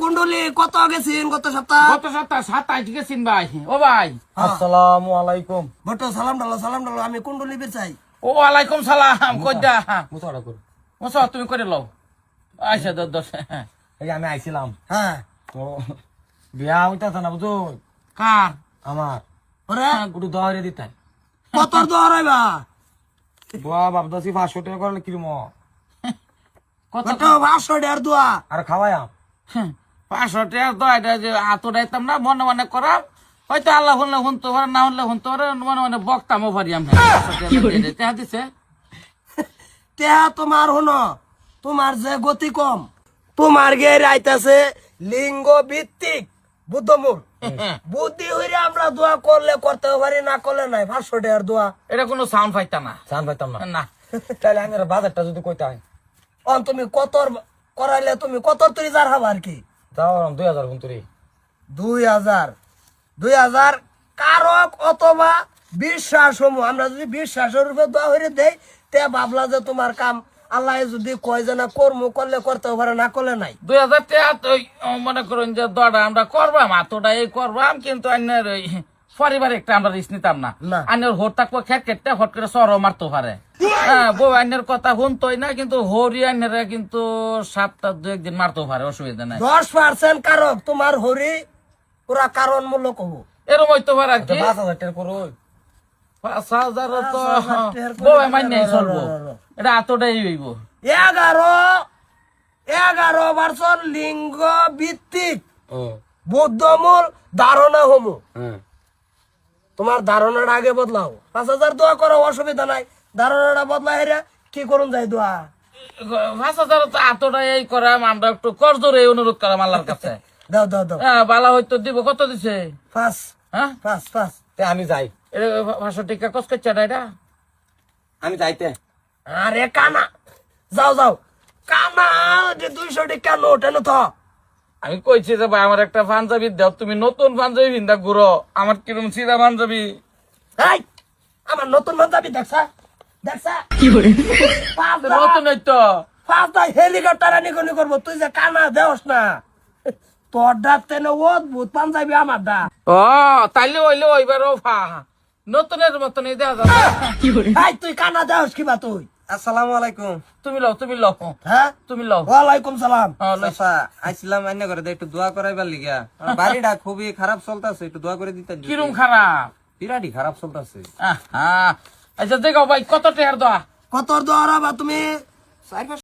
কুণ্ডলি কত গেছেন গত সপ্তাহ? গত সপ্তাহ 27 গেছেন ভাই। ও ভাই আসসালামু আলাইকুম। বটো সালাম ডালো আমি কুণ্ডলি বেচাই। ও ওয়ালাইকুম সালাম। কইদা মুসাড়া কর। মুসা তুমি করে লও। আচ্ছা দশ এই আমি আইছিলাম। হ্যাঁ তো বিয়া হইতাছে না বুঝো কার আমার। ওরে একটু দহরে দিতাই। কত দৌড়াইবা? দোয়া ভাবতাছি 500 টাকা করলে কিরম কত বটো 500 টাকার দোয়া। আর খাওয়াইয়াম। 500 টাকা তো এটা যে আতো দাইতাম না মনে মনে করাম। হয়তো আল্লাহ হলে হুনতো পারে না হলে হুনতো পারে মনে মনে বকতামও পারি আমি। 500 টাকা দিছে তেহা তোমার হনো তোমার যে গতি কম তোমার গে রাইতাছে লিঙ্গ ভিত্তিক বুদ্ধমূল বুদ্ধি হইরে আমরা দোয়া করলে করতে পারি না করলে নাই 500 টাকার দোয়া। এটা কোনো সাউন্ড পাইতা না। চান পাইতাম না। না তাহলে আমি বাজারটা যদি কইতে হয় অন তুমি কত করাইলে তুমি কত তুই যার হবা আর কি যাও 2000 গুনতুরি 2000 কারক অথবা বিশ্বাস সমূহ আমরা যদি বিশ্বাসের রূপে দোয়া হইরে দেই তে ভাবলা যে তোমার কাম আল্লাহ যদি কয় যে না কর্ম করলে করতে পারে না করলে নাই। 2000 টাকা তো মনে করুন যে দড়া আমরা করবাম আতোটা এই করবাম কিন্তু অন্যের পরিবার একটা আমরা রিস্ক নিতাম না। না। অন্যের হোর থাকবো খেট খেটতে হট করে সরও মারতে পারে। হ্যাঁ বউ অন্যের কথা শুনতোই না কিন্তু হরি অন্যেরা কিন্তু 7-2 দিন মারতেও পারে অসুবিধা নাই। 10% কারক তোমার হরি পুরা কারণ মূল্য কব এরম হইতে পারে আর কি 5000 টাকা করো 5,000 তো 5,000 টাকার বউ করে মাইনে চলবো এটা আতোটাই হইব। 11% লিঙ্গ ভিত্তিক বুদ্ধমূল ধারণা হমু হ্যাঁ তোমার ধারণাটা আগে বদলাও 5000 দোয়া করো অসুবিধা নাই ধারণাটা বদলা হেরা কি করুন যাই দোয়া 5,000 তো আতোটাই এই করাম আমরা একটু করজোরে অনুরোধ করাম আল্লাহর কাছে। দাও হ্যাঁ বালা হয়তো দিব কত দিছে? পাঁচ হ্যাঁ তে আমি যাই। এটা 500 টাকা কষ্ট করছে এটা আমি যাইতে আরে কানা যাও কানা যে 200 টাকা নোট এনে তো আমি কইছি যে ভাই আমার একটা পাঞ্জাবি দাও তুমি নতুন পাঞ্জাবি ভিন্দা ঘুরো আমার কিরম সিধা পাঞ্জাবি এই আমার নতুন বান্ধবী দেখছা কি করে নতুন এই তো পাঁচটা হেলিকপ্টার আনি কোনি করবো তুই যে কানা দেওস না তোর ডাক তেনে অদ্ভুত পাঞ্জাবি আমার দা ও তাইলে হইলে ওইবারও নতুনের মতন এই দেখা যাবে। এই তুই কানা দেওস কিবা তুই আসসালামু আলাইকুম। তুমি লও হ্যাঁ তুমি লও। ওয়ালাইকুম সালাম আচ্ছা আইছিলাম আইনা করে একটু দোয়া করাইবার লিগা বাড়িটা খুবই খারাপ চলতেছে একটু দোয়া করে দিতেন। কিরম খারাপ? বিরাটই খারাপ চলতেছে। আচ্ছা দেখো ভাই কত টাকার দোয়া? কত দোয়া তুমি